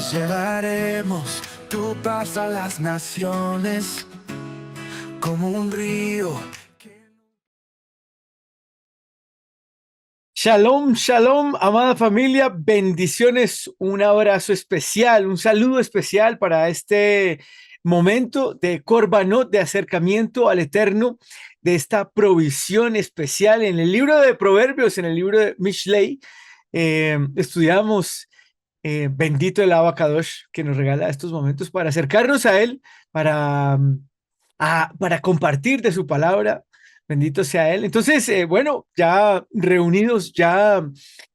Llevaremos tu paz a las naciones como un río. Shalom, shalom, amada familia, bendiciones, un abrazo especial, un saludo especial para este momento de Corbanot, de acercamiento al Eterno, de esta provisión especial en el libro de Proverbios, en el libro de Mishlei. Estudiamos bendito el Abacadosh que nos regala estos momentos para acercarnos a Él, para, para compartir de su palabra. Bendito sea Él. Entonces, bueno, ya reunidos, ya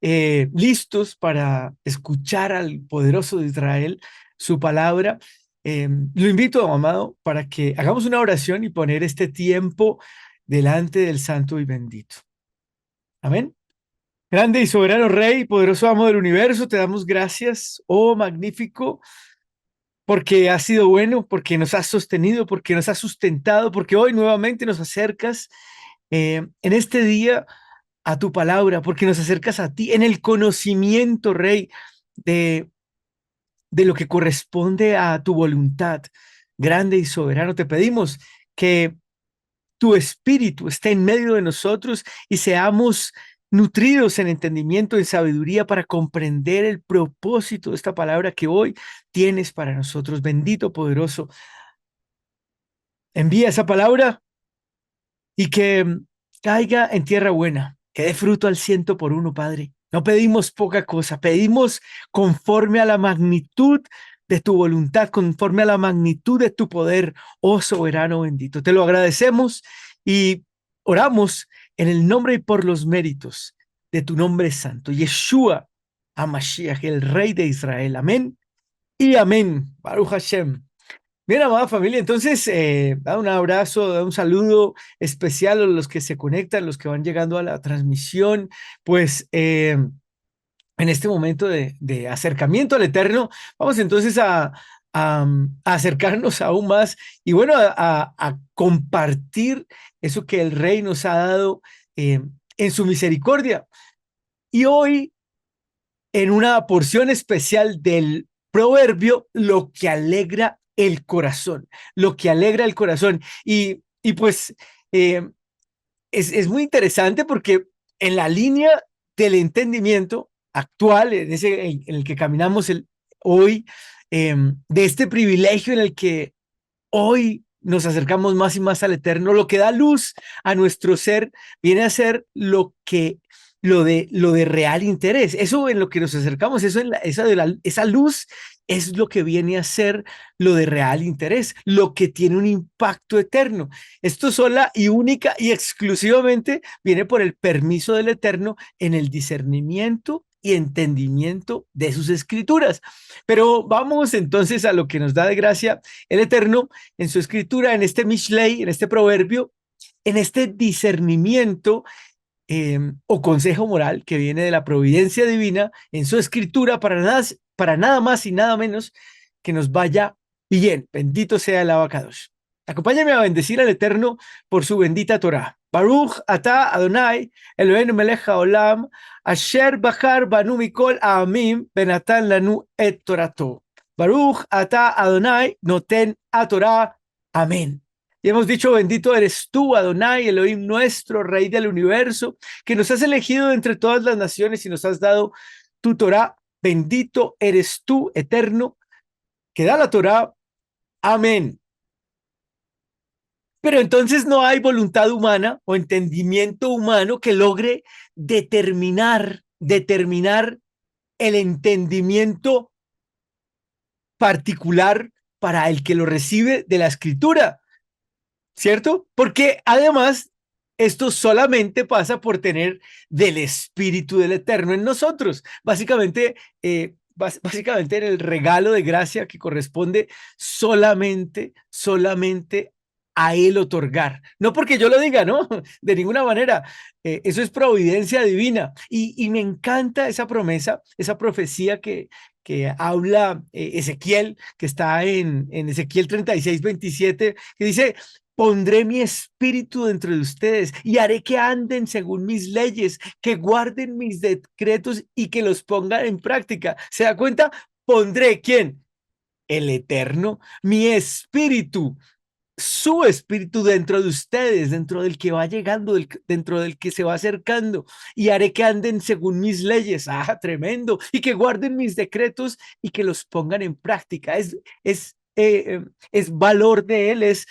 listos para escuchar al poderoso de Israel, su palabra. Lo invito, amado, para que hagamos una oración y poner este tiempo delante del Santo y bendito. Amén. Grande y soberano Rey, poderoso amo del universo, te damos gracias, oh magnífico, porque has sido bueno, porque nos has sostenido, porque nos has sustentado, porque hoy nuevamente nos acercas en este día a tu palabra, porque nos acercas a ti en el conocimiento, Rey, de, de lo que corresponde a tu voluntad. Grande y soberano, te pedimos que tu espíritu esté en medio de nosotros y seamos nutridos en entendimiento, en sabiduría para comprender el propósito de esta palabra que hoy tienes para nosotros. Bendito, poderoso, envía esa palabra y que caiga en tierra buena, que dé fruto al ciento por uno, Padre. No pedimos poca cosa, pedimos conforme a la magnitud de tu voluntad, conforme a la magnitud de tu poder, oh soberano bendito. Te lo agradecemos y oramos en el nombre y por los méritos de tu nombre santo, Yeshua HaMashiach, el Rey de Israel. Amén y amén. Baruch Hashem. Bien, amada familia, entonces da un abrazo, da un saludo especial a los que se conectan, los que van llegando a la transmisión, pues en este momento de acercamiento al Eterno, vamos entonces a acercarnos aún más y bueno, a compartir eso que el Rey nos ha dado en su misericordia. Y hoy en una porción especial del proverbio, lo que alegra el corazón, lo que alegra el corazón. Y pues eh, es muy interesante porque en la línea del entendimiento actual, en el que caminamos hoy, de este privilegio en el que hoy nos acercamos más y más al Eterno, lo que da luz a nuestro ser viene a ser lo de real interés. Eso en lo que nos acercamos, eso en esa luz es lo que viene a ser lo de real interés, lo que tiene un impacto eterno. Esto sola y única y exclusivamente viene por el permiso del Eterno en el discernimiento y entendimiento de sus escrituras. Pero vamos entonces a lo que nos da de gracia el Eterno en su escritura, en este Mishlei, en este proverbio, en este discernimiento o consejo moral que viene de la providencia divina en su escritura para nada más y nada menos que nos vaya bien. Bendito sea el abacados. Acompáñame a bendecir al Eterno por su bendita Torah. Baruch ata Adonai, Eloheinu melech haolam, asher bachar banu mikol ha'amim, benatan lanu et torato. Baruch ata Adonai, noten a Torah. Amén. Y hemos dicho, bendito eres tú, Adonai, Elohim nuestro, Rey del universo, que nos has elegido entre todas las naciones y nos has dado tu Torah. Bendito eres tú, eterno, que da la Torah. Amén. Pero entonces no hay voluntad humana o entendimiento humano que logre determinar el entendimiento particular para el que lo recibe de la escritura. ¿Cierto? Porque además esto solamente pasa por tener del Espíritu del Eterno en nosotros. Básicamente en el regalo de gracia que corresponde solamente a Él otorgar. No porque yo lo diga, ¿no? De ninguna manera. Eso es providencia divina. Y me encanta esa promesa, esa profecía que habla Ezequiel, que está en Ezequiel 36:27, que dice, pondré mi espíritu dentro de ustedes y haré que anden según mis leyes, que guarden mis decretos y que los pongan en práctica. ¿Se da cuenta? Pondré, ¿quién? El Eterno, mi espíritu, su espíritu dentro de ustedes, dentro del que va llegando, dentro del que se va acercando, y haré que anden según mis leyes, tremendo, y que guarden mis decretos y que los pongan en práctica. Es valor de Él, es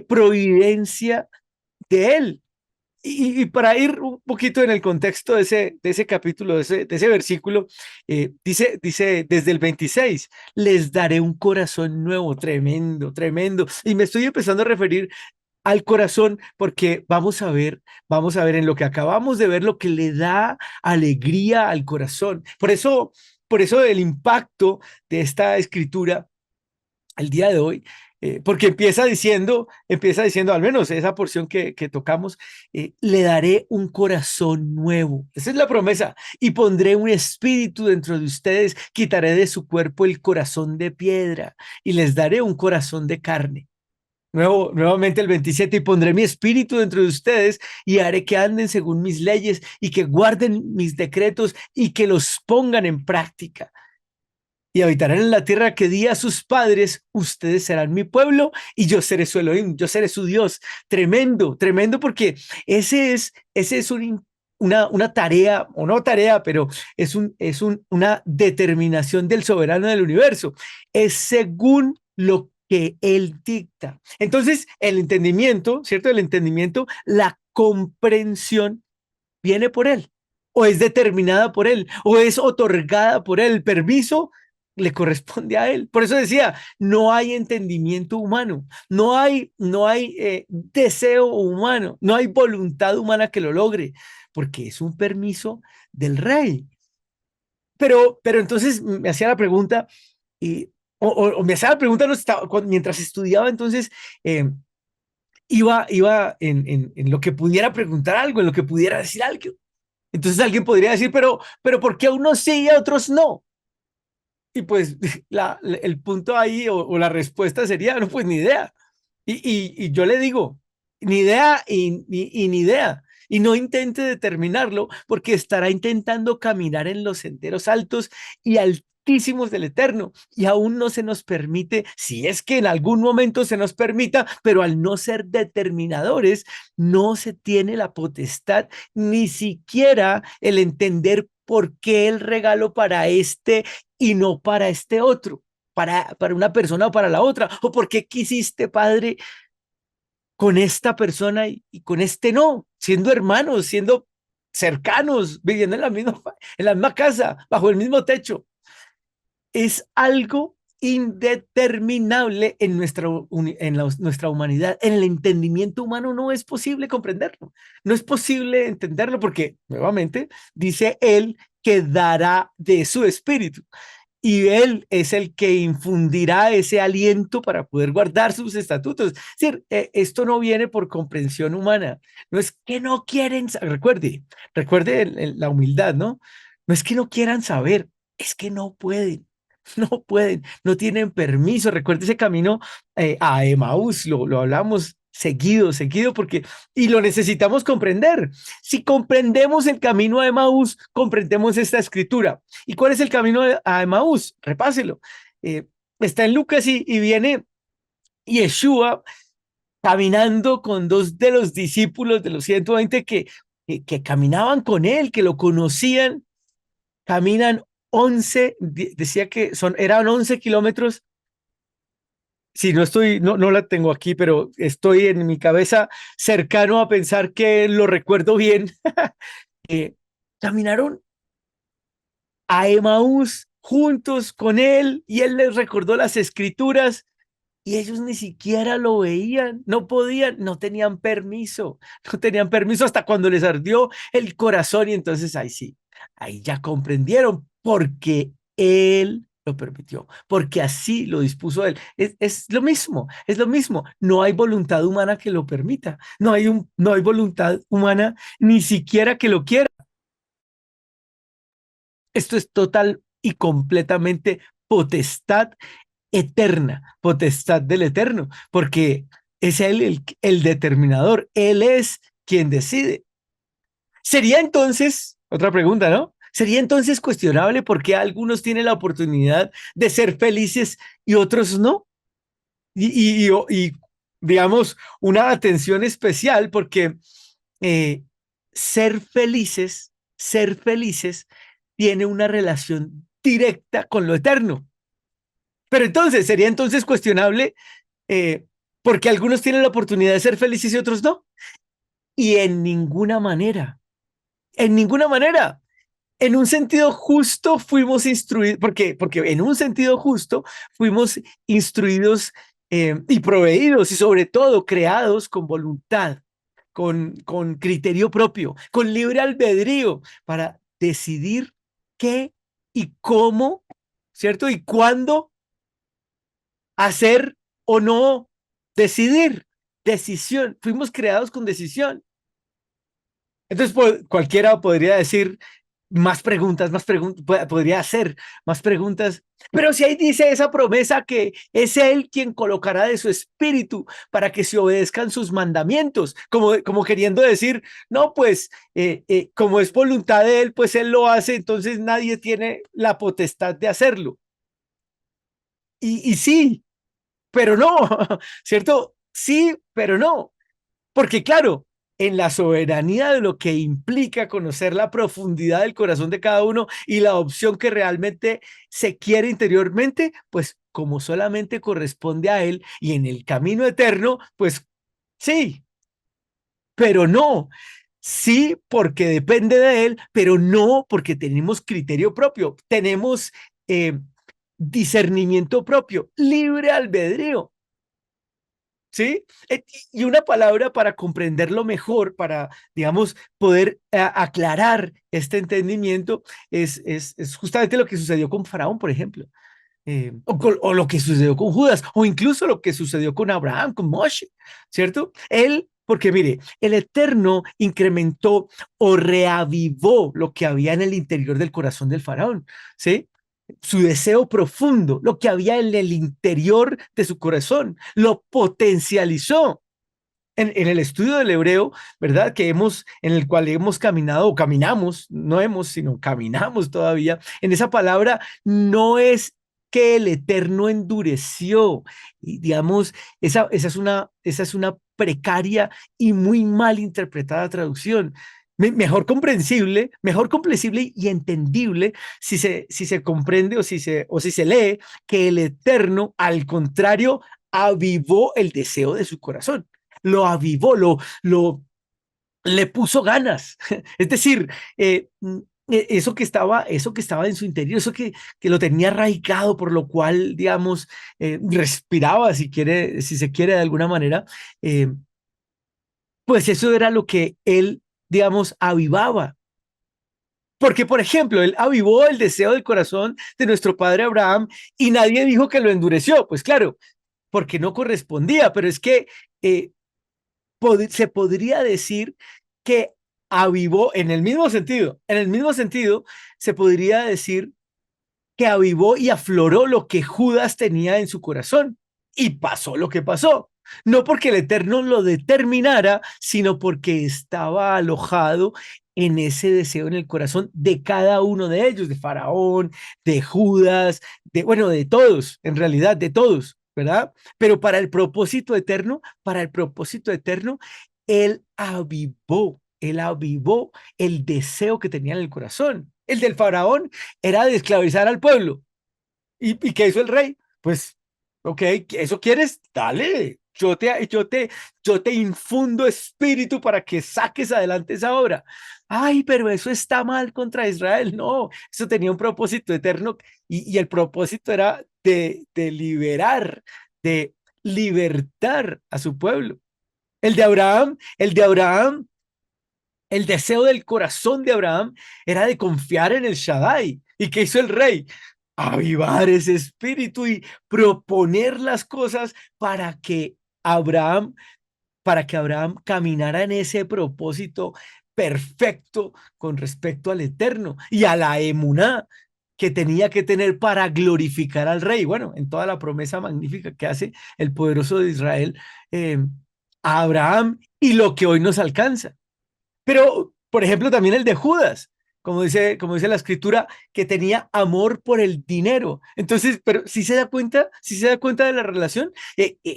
providencia de Él. Y para ir un poquito en el contexto de ese capítulo, de ese versículo, dice desde el 26, les daré un corazón nuevo, tremendo, tremendo. Y me estoy empezando a referir al corazón porque vamos a ver en lo que acabamos de ver lo que le da alegría al corazón. Por eso el impacto de esta escritura el día de hoy, porque empieza diciendo, al menos esa porción que tocamos, le daré un corazón nuevo. Esa es la promesa. Y pondré un espíritu dentro de ustedes, quitaré de su cuerpo el corazón de piedra y les daré un corazón de carne. Nuevamente el 27, y pondré mi espíritu dentro de ustedes y haré que anden según mis leyes y que guarden mis decretos y que los pongan en práctica y habitarán en la tierra que di a sus padres, ustedes serán mi pueblo y yo seré su Elohim, yo seré su Dios. Tremendo, tremendo, porque ese es una tarea, o no tarea, pero una determinación del soberano del universo. Es según lo que él dicta. Entonces, el entendimiento, ¿cierto? El entendimiento, la comprensión viene por él, o es determinada por él, o es otorgada por él. El permiso le corresponde a él. Por eso decía, no hay entendimiento humano, no hay deseo humano, no hay voluntad humana que lo logre, porque es un permiso del rey. Pero entonces me hacía la pregunta, y, o me hacía la pregunta no estaba, mientras estudiaba, entonces iba en lo que pudiera preguntar algo, en lo que pudiera decir algo. Entonces alguien podría decir, pero ¿por qué a unos sí y a otros no? Y pues el punto ahí o la respuesta sería, no, pues ni idea. Y yo le digo, ni idea y ni idea. Y no intente determinarlo porque estará intentando caminar en los senderos altos y altísimos del Eterno. Y aún no se nos permite, si es que en algún momento se nos permita, pero al no ser determinadores, no se tiene la potestad, ni siquiera el entender por qué el regalo para este y no para este otro, para una persona o para la otra, o por qué quisiste, Padre, con esta persona y con este no, siendo hermanos, siendo cercanos, viviendo en la misma casa, bajo el mismo techo. Es algo indeterminable en nuestra humanidad. En el entendimiento humano no es posible comprenderlo, no es posible entenderlo porque, nuevamente, dice él que dará de su espíritu y él es el que infundirá ese aliento para poder guardar sus estatutos. Es decir, esto no viene por comprensión humana, no es que no quieren, recuerde la humildad, ¿no? No es que no quieran saber, es que no pueden. No pueden, no tienen permiso. Recuerde ese camino a Emaús, lo hablamos seguido, seguido, porque, y lo necesitamos comprender. Si comprendemos el camino a Emaús, comprendemos esta escritura. ¿Y cuál es el camino a Emaús? Repáselo. Eh, Está en Lucas y viene Yeshua caminando con dos de los discípulos de los 120 que caminaban con él, que lo conocían, caminan 11, decía que eran 11 kilómetros. Si no estoy, no la tengo aquí, pero estoy en mi cabeza cercano a pensar que lo recuerdo bien. eh, Caminaron a Emaús juntos con él y él les recordó las escrituras y ellos ni siquiera lo veían, no podían, no tenían permiso, no tenían permiso hasta cuando les ardió el corazón y entonces ahí sí, ahí ya comprendieron porque él lo permitió, porque así lo dispuso él. Es lo mismo, es lo mismo. No hay voluntad humana que lo permita, no hay voluntad humana ni siquiera que lo quiera. Esto es total y completamente potestad eterna, potestad del eterno, porque es él el determinador, él es quien decide. Sería entonces, otra pregunta, ¿no? ¿Sería entonces cuestionable por qué algunos tienen la oportunidad de ser felices y otros no? Y digamos, una atención especial porque eh, ser felices tiene una relación directa con lo eterno. Pero entonces, ¿sería entonces cuestionable eh, porque algunos tienen la oportunidad de ser felices y otros no? Y en ninguna manera. En un sentido justo fuimos instruidos, porque en un sentido justo fuimos instruidos y proveídos y sobre todo creados con voluntad, con criterio propio, con libre albedrío para decidir qué y cómo, ¿cierto? Y cuándo hacer o no decidir. Decisión. Fuimos creados con decisión. Entonces, cualquiera podría decir más preguntas, podría hacer más preguntas. Pero si ahí dice esa promesa que es Él quien colocará de su espíritu para que se obedezcan sus mandamientos, como queriendo decir, no, pues como es voluntad de Él, pues Él lo hace, entonces nadie tiene la potestad de hacerlo. Y sí, pero no, ¿cierto? Sí, pero no. Porque claro, en la soberanía de lo que implica conocer la profundidad del corazón de cada uno y la opción que realmente se quiere interiormente, pues como solamente corresponde a él y en el camino eterno, pues sí, pero no. Sí, porque depende de él, pero no porque tenemos criterio propio, tenemos eh, discernimiento propio, libre albedrío. ¿Sí? Y una palabra para comprenderlo mejor, para, digamos, poder aclarar este entendimiento, es justamente lo que sucedió con Faraón, por ejemplo, o lo que sucedió con Judas, o incluso lo que sucedió con Abraham, con Moshe, ¿cierto? Él, porque mire, el Eterno incrementó o reavivó lo que había en el interior del corazón del Faraón, ¿sí? Su deseo profundo, lo que había en el interior de su corazón, lo potencializó. En el estudio del hebreo, ¿verdad? En el cual hemos caminado o caminamos, no hemos, sino caminamos todavía, en esa palabra no es que el Eterno endureció, y digamos, esa es una precaria y muy mal interpretada traducción. Mejor comprensible y entendible si se comprende o si se lee que el Eterno, al contrario, avivó el deseo de su corazón, lo avivó, le puso ganas. Es decir, eso que estaba en su interior, que lo tenía arraigado, por lo cual, digamos, respiraba, si se quiere de alguna manera, eh, pues eso era lo que él, digamos, avivaba. Porque, por ejemplo, él avivó el deseo del corazón de nuestro padre Abraham y nadie dijo que lo endureció. Pues claro, porque no correspondía, pero es que eh, se podría decir que avivó en el mismo sentido, se podría decir que avivó y afloró lo que Judas tenía en su corazón. Y pasó lo que pasó. No porque el Eterno lo determinara, sino porque estaba alojado en ese deseo en el corazón de cada uno de ellos, de Faraón, de Judas, bueno, de todos, en realidad, de todos, ¿verdad? Pero para el propósito eterno, él avivó el deseo que tenía en el corazón. El del Faraón era de esclavizar al pueblo. ¿Y qué hizo el rey? Pues, ok, ¿eso quieres? Dale, yo te infundo espíritu para que saques adelante esa obra. Ay, pero eso está mal contra Israel. No, eso tenía un propósito eterno y el propósito era de libertar a su pueblo. El de Abraham, el deseo del corazón de Abraham era de confiar en el Shaddai. ¿Y qué hizo el rey? Avivar ese espíritu y proponer las cosas Abraham, para que Abraham caminara en ese propósito perfecto con respecto al eterno y a la emuná que tenía que tener para glorificar al rey. Bueno, en toda la promesa magnífica que hace el poderoso de Israel eh, a Abraham y lo que hoy nos alcanza. Pero, por ejemplo, también el de Judas. como dice la escritura, que tenía amor por el dinero. Entonces, pero si se da cuenta de la relación,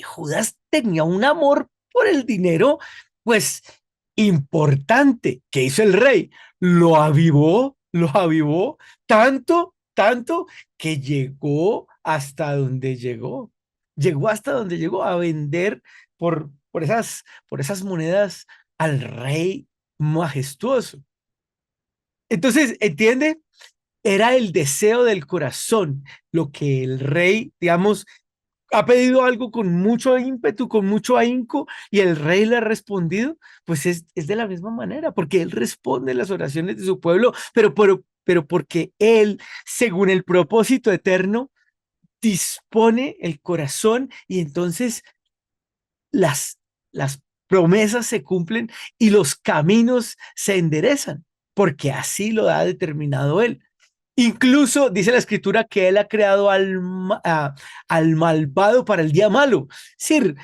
Judas tenía un amor por el dinero, pues importante. ¿Qué hizo el rey? Lo avivó tanto, tanto que llegó hasta donde llegó. Llegó hasta donde llegó a vender por esas monedas al rey majestuoso. Entonces, ¿entiende? Era el deseo del corazón, lo que el rey, digamos, ha pedido algo con mucho ímpetu, con mucho ahínco, y el rey le ha respondido, pues es de la misma manera, porque él responde las oraciones de su pueblo, pero porque él, según el propósito eterno, dispone el corazón y entonces las, las promesas se cumplen y los caminos se enderezan, porque así lo ha determinado él. Incluso dice la escritura que él ha creado al malvado para el día malo. Es decir,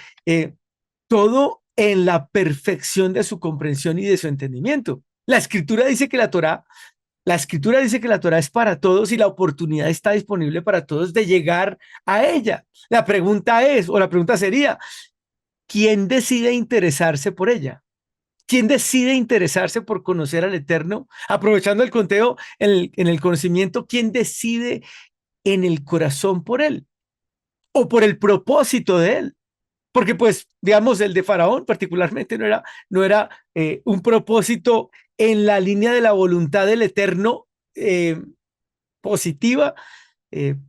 todo en la perfección de su comprensión y de su entendimiento. La escritura dice que la Torah es para todos y la oportunidad está disponible para todos de llegar a ella. La pregunta es, o la pregunta sería, ¿quién decide interesarse por ella? ¿Quién decide interesarse por conocer al Eterno? Aprovechando el conteo en el conocimiento, ¿quién decide en el corazón por él o por el propósito de él? Porque pues, digamos, el de Faraón particularmente no era un propósito en la línea de la voluntad del Eterno positiva,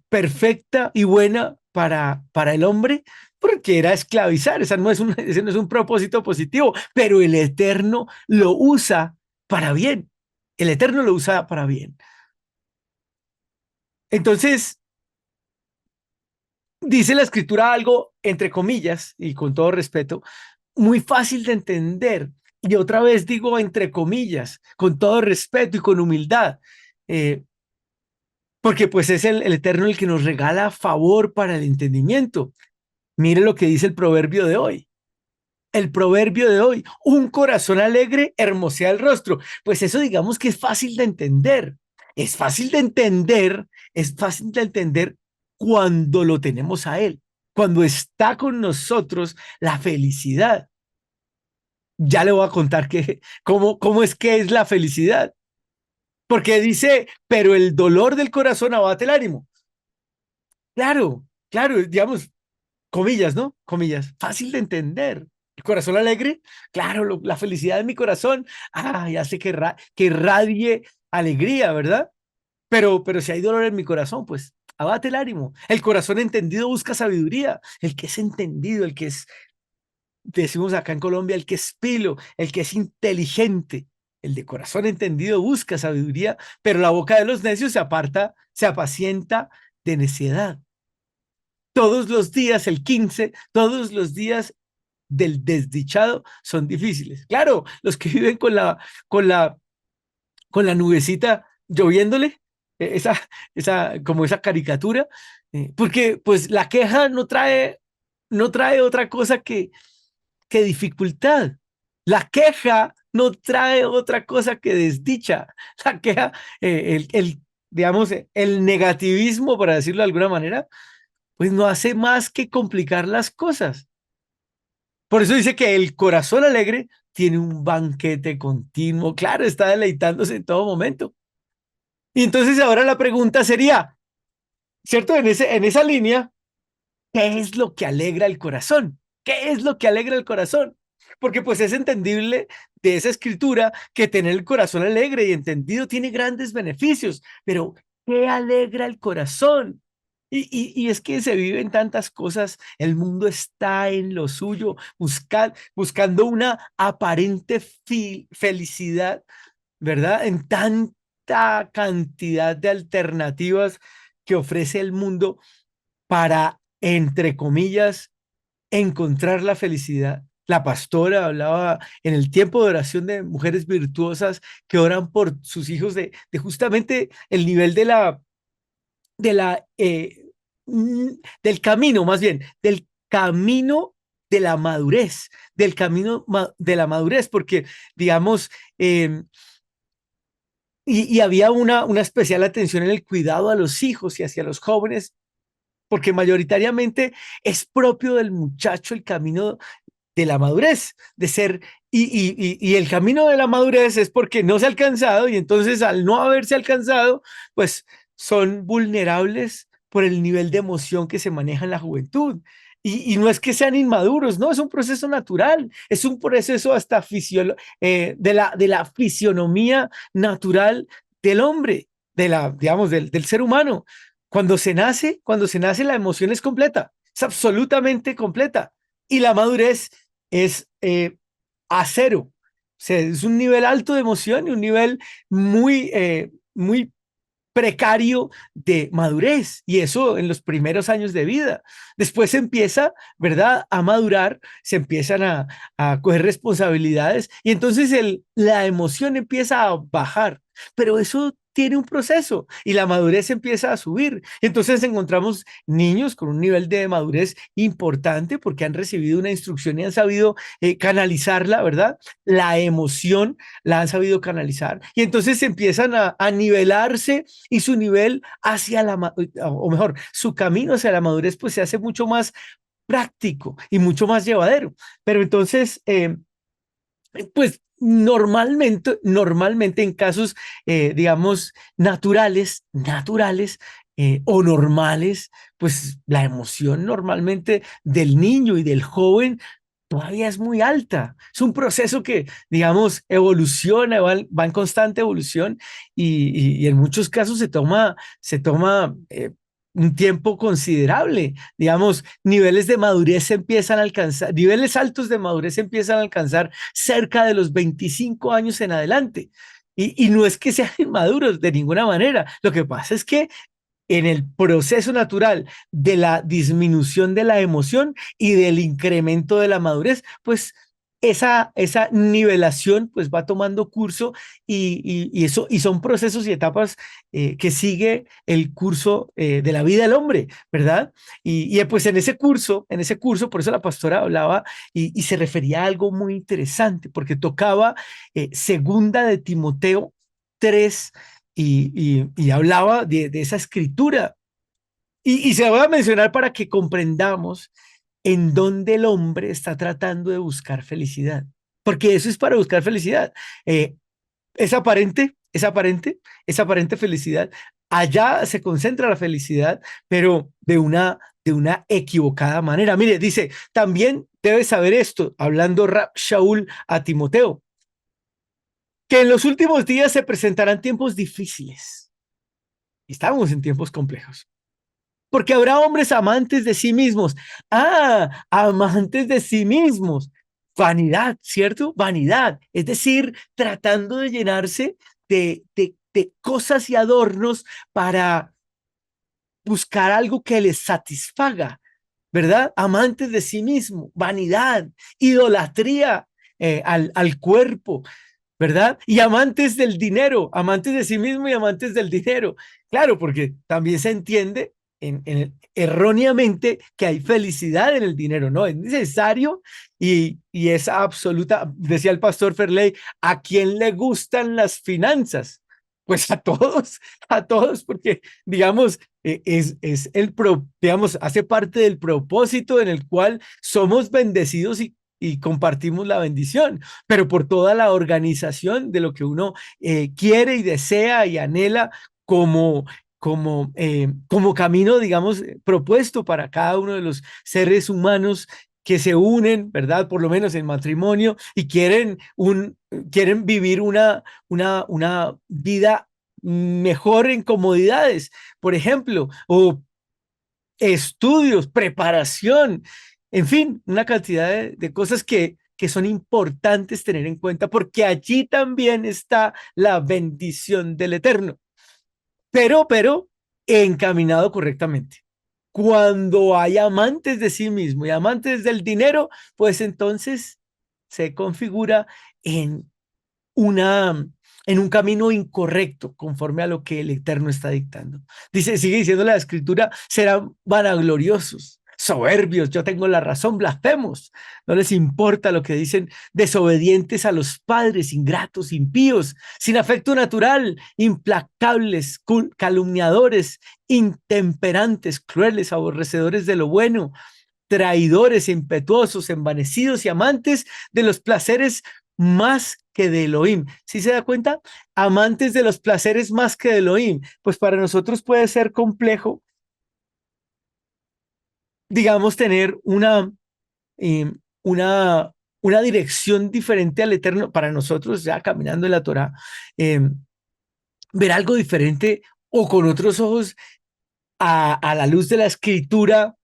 perfecta y buena para el hombre, porque era esclavizar, ese no es un propósito positivo, pero el Eterno lo usa para bien, el Eterno lo usa para bien. Entonces, dice la escritura algo, entre comillas, y con todo respeto, muy fácil de entender. Y otra vez digo entre comillas, con todo respeto y con humildad, eh, porque pues es el Eterno el que nos regala favor para el entendimiento. Mire lo que dice el proverbio de hoy. El proverbio de hoy, un corazón alegre hermosea el rostro. Pues eso digamos que es fácil de entender. Es fácil de entender, es fácil de entender cuando lo tenemos a Él, cuando está con nosotros la felicidad. Ya le voy a contar cómo es que es la felicidad. Porque dice, pero el dolor del corazón abate el ánimo. Claro, claro, digamos, comillas, ¿no? Comillas, fácil de entender. El corazón alegre, claro, la felicidad de mi corazón, hace que radie alegría, ¿verdad? Pero si hay dolor en mi corazón, pues abate el ánimo. El corazón entendido busca sabiduría. El que es entendido, el que es, decimos acá en Colombia, el que es pilo, el que es inteligente. El de corazón entendido busca sabiduría, pero la boca de los necios se aparta, se apacienta de necedad. Todos los días, el 15, todos los días del desdichado son difíciles. Claro, los que viven con la, con la nubecita lloviéndole, esa, como esa caricatura, porque pues la queja no trae otra cosa que dificultad. La queja no trae otra cosa que desdicha. La queja, digamos, el negativismo, para decirlo de alguna manera, pues no hace más que complicar las cosas. Por eso dice que el corazón alegre tiene un banquete continuo. Claro, está deleitándose en todo momento. Y entonces ahora la pregunta sería, ¿cierto? En esa línea, ¿qué es lo que alegra el corazón? ¿Qué es lo que alegra el corazón? Porque pues es entendible de esa escritura que tener el corazón alegre y entendido tiene grandes beneficios, pero ¿qué alegra el corazón? Y es que se viven tantas cosas, el mundo está en lo suyo, buscando una aparente felicidad, ¿verdad? En tanta cantidad de alternativas que ofrece el mundo para, entre comillas, encontrar la felicidad. La pastora hablaba en el tiempo de oración de mujeres virtuosas que oran por sus hijos de justamente el nivel de la, del camino, más bien, del camino de la madurez, del camino de la madurez, porque, digamos, y había una especial atención en el cuidado a los hijos y hacia los jóvenes, porque mayoritariamente es propio del muchacho el camino de la madurez, de ser, y el camino de la madurez es porque no se ha alcanzado y entonces al no haberse alcanzado, pues son vulnerables por el nivel de emoción que se maneja en la juventud. Y no es que sean inmaduros, no, es un proceso natural, es un proceso hasta de la fisionomía natural del hombre, digamos, del ser humano. Cuando se nace, la emoción es completa, es absolutamente completa. Y la madurez es a cero. O sea, es un nivel alto de emoción y un nivel muy precario de madurez, y eso en los primeros años de vida. Después se empieza, ¿verdad?, a madurar, se empiezan a coger responsabilidades y entonces la emoción empieza a bajar, pero eso tiene un proceso y la madurez empieza a subir. Entonces encontramos niños con un nivel de madurez importante porque han recibido una instrucción y han sabido canalizarla, ¿verdad? La emoción la han sabido canalizar y entonces empiezan a nivelarse y su nivel hacia o mejor, su camino hacia la madurez, pues se hace mucho más práctico y mucho más llevadero. Pero entonces, pues normalmente en casos, digamos, naturales o normales, pues la emoción normalmente del niño y del joven todavía es muy alta. Es un proceso que, digamos, evoluciona, va en constante evolución y en muchos casos se toma un tiempo considerable. Digamos, niveles de madurez se empiezan a alcanzar, niveles altos de madurez se empiezan a alcanzar cerca de los 25 años en adelante. Y no es que sean inmaduros de ninguna manera. Lo que pasa es que en el proceso natural de la disminución de la emoción y del incremento de la madurez, pues esa nivelación pues va tomando curso y son procesos y etapas que sigue el curso de la vida del hombre, ¿verdad? Pues en ese curso, por eso la pastora hablaba y se refería a algo muy interesante, porque tocaba segunda de Timoteo 3 y hablaba de esa escritura. Y se la voy a mencionar para que comprendamos en dónde el hombre está tratando de buscar felicidad. Porque eso es para buscar felicidad. Eh, es aparente, es aparente felicidad. Allá se concentra la felicidad, pero de una equivocada manera. Mire, dice, también debes saber esto, hablando Rab Shaul a Timoteo, que en los últimos días se presentarán tiempos difíciles. Estamos en tiempos complejos. Porque habrá hombres amantes de sí mismos. Ah, amantes de sí mismos. Vanidad, ¿cierto? Vanidad. Es decir, tratando de llenarse de cosas y adornos para buscar algo que les satisfaga, ¿verdad? Amantes de sí mismo, vanidad, idolatría al cuerpo, ¿verdad? Y amantes del dinero, amantes de sí mismo y amantes del dinero. Claro, porque también se entiende erróneamente que hay felicidad en el dinero, ¿no? Es necesario y es absoluta, decía el pastor Ferley, ¿a quién le gustan las finanzas? Pues a todos, porque digamos, digamos, hace parte del propósito en el cual somos bendecidos y compartimos la bendición, pero por toda la organización de lo que uno quiere y desea y anhela como, como camino, digamos, propuesto para cada uno de los seres humanos que se unen, ¿verdad? Por lo menos en matrimonio y quieren vivir una vida mejor en comodidades, por ejemplo, o estudios, preparación, en fin, una cantidad de cosas que son importantes tener en cuenta porque allí también está la bendición del Eterno, pero encaminado correctamente. Cuando hay amantes de sí mismo y amantes del dinero, pues entonces se configura en una, en un camino incorrecto conforme a lo que el Eterno está dictando. Dice, sigue diciendo la escritura, serán vanagloriosos, soberbios, yo tengo la razón, blasfemos, no les importa lo que dicen, desobedientes a los padres, ingratos, impíos, sin afecto natural, implacables, calumniadores, intemperantes, crueles, aborrecedores de lo bueno, traidores, impetuosos, envanecidos y amantes de los placeres más que de Elohim. ¿Sí se da cuenta? Amantes de los placeres más que de Elohim. Pues para nosotros puede ser complejo, digamos, tener eh, una, una dirección diferente al Eterno. Para nosotros, ya caminando en la Torah, eh, ver algo diferente o con otros ojos a la luz de la escritura,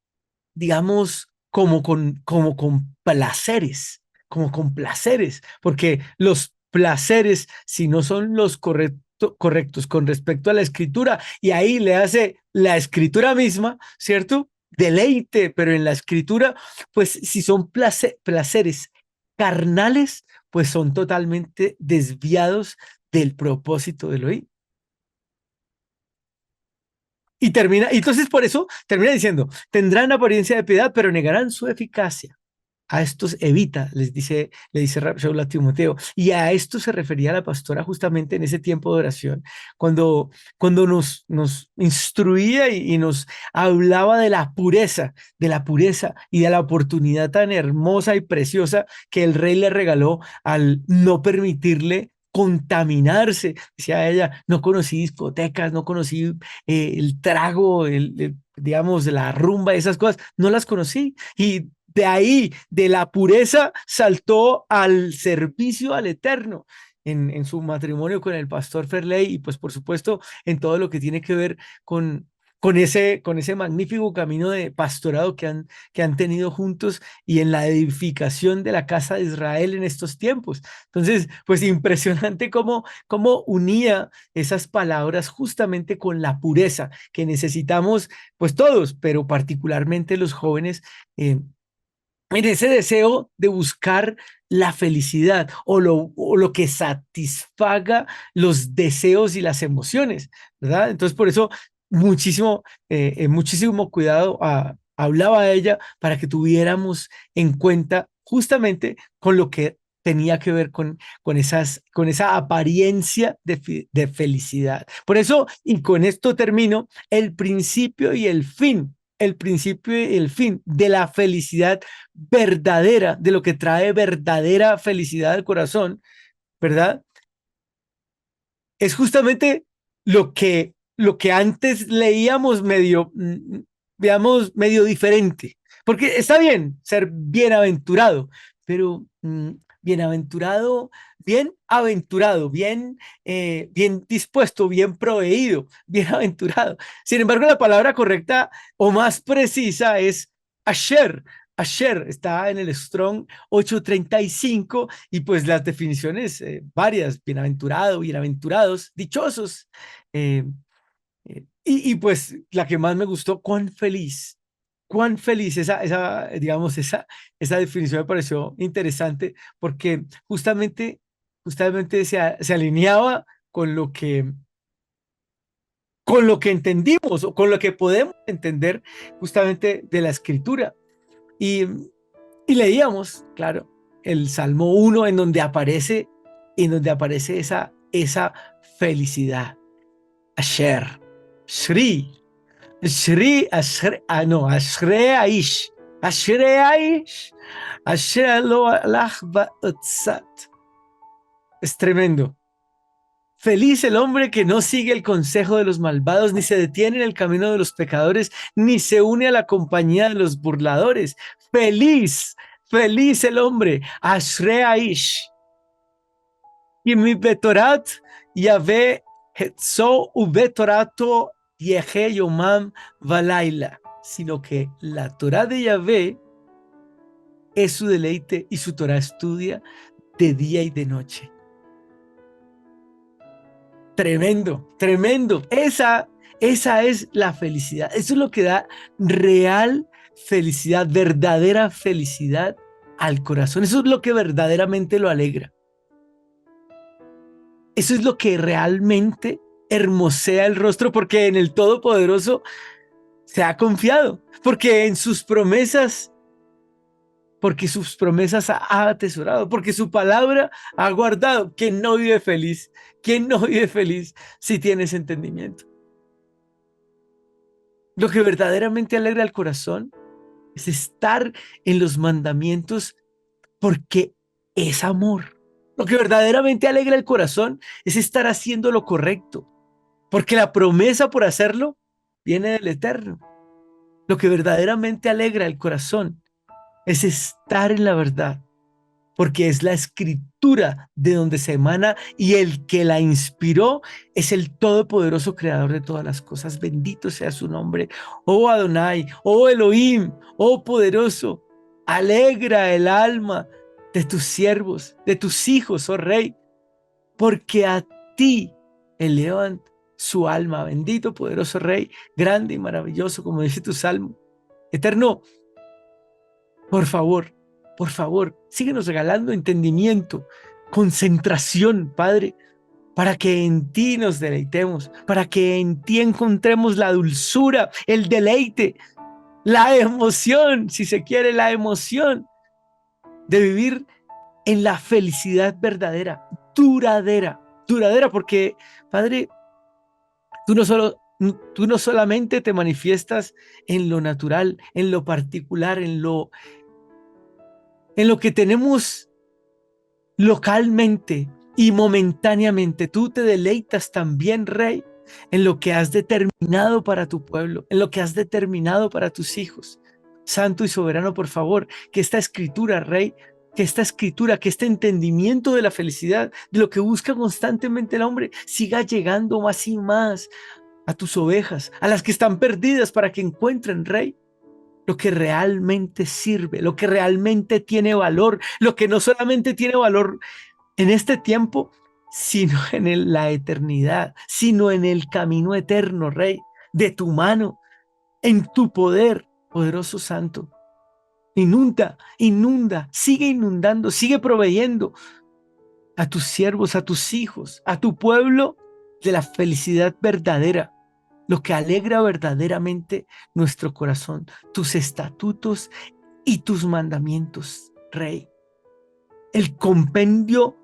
digamos, como con placeres, como con placeres, porque los placeres, si no son los correctos con respecto a la escritura, y ahí le hace la escritura misma, ¿cierto? Deleite, pero en la escritura, pues si son placeres carnales, pues son totalmente desviados del propósito de Elohim. Y termina, y entonces por eso termina diciendo, tendrán apariencia de piedad, pero negarán su eficacia. A estos evita, le dice Shaul a Timoteo, y a esto se refería la pastora justamente en ese tiempo de oración, cuando nos instruía y nos hablaba de la pureza y de la oportunidad tan hermosa y preciosa que el rey le regaló al no permitirle contaminarse. Decía ella, no conocí discotecas, no conocí el trago, digamos, la rumba, esas cosas, no las conocí. Y de ahí, de la pureza, saltó al servicio al Eterno en su matrimonio con el pastor Ferley y pues por supuesto en todo lo que tiene que ver con ese magnífico camino de pastorado que han tenido juntos y en la edificación de la casa de Israel en estos tiempos. Entonces, pues impresionante cómo unía esas palabras justamente con la pureza que necesitamos, pues todos, pero particularmente los jóvenes. En ese deseo de buscar la felicidad o lo que satisfaga los deseos y las emociones, ¿verdad? Entonces, por eso, muchísimo cuidado hablaba ella para que tuviéramos en cuenta justamente con lo que tenía que ver con esa apariencia de felicidad. Por eso, y con esto termino, el principio y el principio y el fin de la felicidad verdadera, de lo que trae verdadera felicidad al corazón, ¿verdad? Es justamente lo que antes leíamos medio, veamos, medio diferente. Porque está bien ser bienaventurado, pero bienaventurado, bien aventurado, bien dispuesto, bien proveído, bienaventurado. Sin embargo, la palabra correcta o más precisa es asher. Asher está en el Strong 835 y pues las definiciones varias, bienaventurado, bienaventurados, dichosos. Eh, y pues la que más me gustó, cuán feliz, digamos, esa definición me pareció interesante porque justamente se alineaba con lo que entendimos o con lo que podemos entender justamente de la escritura. Y, y leíamos, claro, el Salmo 1 en donde aparece esa felicidad. Asher, Shri, Shri, Asher, no, Ashre Aish, Ashre Aish, Asher lo alach ba'atzat. Es tremendo. Feliz el hombre que no sigue el consejo de los malvados, ni se detiene en el camino de los pecadores, ni se une a la compañía de los burladores. Feliz, feliz el hombre. Ashre Aish. Y mi betorat Yahvé hetzo ubetorato yehe yomam valaila. Sino que la Torah de Yahvé es su deleite y su Torah estudia de día y de noche. Tremendo, tremendo. Esa es la felicidad. Eso es lo que da real felicidad, verdadera felicidad al corazón. Eso es lo que verdaderamente lo alegra. Eso es lo que realmente hermosea el rostro, porque en el Todopoderoso Se ha confiado, porque sus promesas ha atesorado, porque su palabra ha guardado. ¿Quién no vive feliz? ¿Quién no vive feliz si tienes entendimiento? Lo que verdaderamente alegra el corazón es estar en los mandamientos porque es amor. Lo que verdaderamente alegra el corazón es estar haciendo lo correcto, porque la promesa por hacerlo viene del Eterno. Lo que verdaderamente alegra el corazón es estar en la verdad, porque es la escritura de donde se emana y el que la inspiró es el todopoderoso creador de todas las cosas. Bendito sea su nombre. Oh Adonai, oh Elohim, oh poderoso, alegra el alma de tus siervos, de tus hijos, oh Rey, porque a ti elevan su alma. Bendito, poderoso Rey, grande y maravilloso, como dice tu salmo. Eterno, por favor, síguenos regalando entendimiento, concentración, Padre, para que en ti nos deleitemos, para que en ti encontremos la dulzura, el deleite, la emoción, si se quiere, la emoción de vivir en la felicidad verdadera, duradera, duradera, porque, Padre, tú no solamente te manifiestas en lo natural, en lo particular, en lo que tenemos localmente y momentáneamente. Tú te deleitas también, Rey, en lo que has determinado para tu pueblo, en lo que has determinado para tus hijos. Santo y soberano, por favor, que esta escritura, Rey, que esta escritura, que este entendimiento de la felicidad, de lo que busca constantemente el hombre, siga llegando más y más a tus ovejas, a las que están perdidas, para que encuentren, Rey, lo que realmente sirve, lo que realmente tiene valor, lo que no solamente tiene valor en este tiempo, sino en la eternidad, sino en el camino eterno, Rey, de tu mano, en tu poder, poderoso Santo. Inunda, inunda, sigue inundando, sigue proveyendo a tus siervos, a tus hijos, a tu pueblo de la felicidad verdadera, lo que alegra verdaderamente nuestro corazón, tus estatutos y tus mandamientos, Rey. El compendio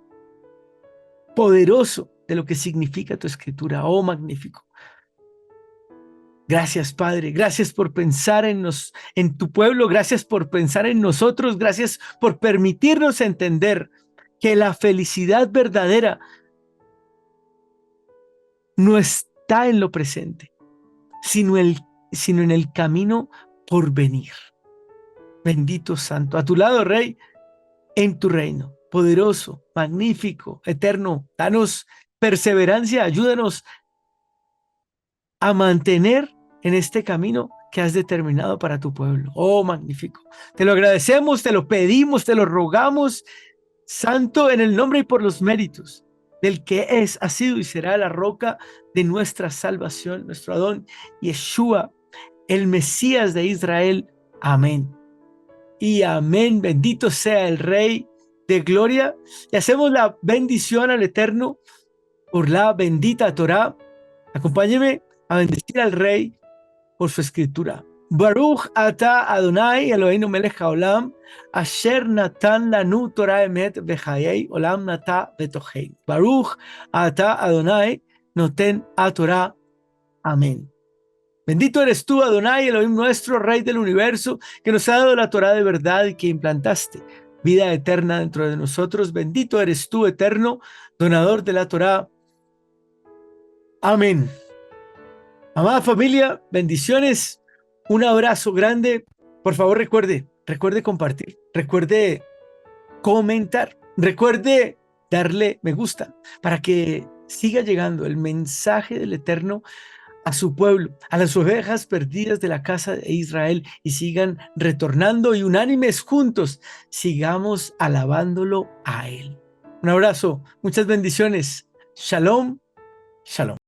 poderoso de lo que significa tu escritura. Oh, magnífico. Gracias, Padre. Gracias por pensar en tu pueblo. Gracias por pensar en nosotros. Gracias por permitirnos entender que la felicidad verdadera no está en lo presente, sino, sino en el camino por venir. Bendito Santo. A tu lado, Rey, en tu reino. Poderoso, magnífico, eterno. Danos perseverancia. Ayúdanos a mantener en este camino que has determinado para tu pueblo. Oh, magnífico. Te lo agradecemos, te lo pedimos, te lo rogamos, Santo, en el nombre y por los méritos del que es, ha sido y será la roca de nuestra salvación, nuestro Adón, Yeshua, el Mesías de Israel. Amén. Y amén. Bendito sea el Rey de gloria. Y hacemos la bendición al Eterno por la bendita Torá. Acompáñeme a bendecir al Rey por su escritura. Baruch ata Adonai Eloheinu melech haolam, asher natan lanu Torah emet bechayei olam nata betochein. Baruch ata Adonai noten a Torah. Amén. Bendito eres tú, Adonai, Elohim nuestro, Rey del universo, que nos ha dado la Torah de verdad y que implantaste vida eterna dentro de nosotros. Bendito eres tú, eterno, donador de la Torah. Amén. Amada familia, bendiciones, un abrazo grande. Por favor, recuerde compartir, recuerde comentar, recuerde darle me gusta para que siga llegando el mensaje del Eterno a su pueblo, a las ovejas perdidas de la casa de Israel y sigan retornando y unánimes juntos, sigamos alabándolo a Él. Un abrazo, muchas bendiciones. Shalom, shalom.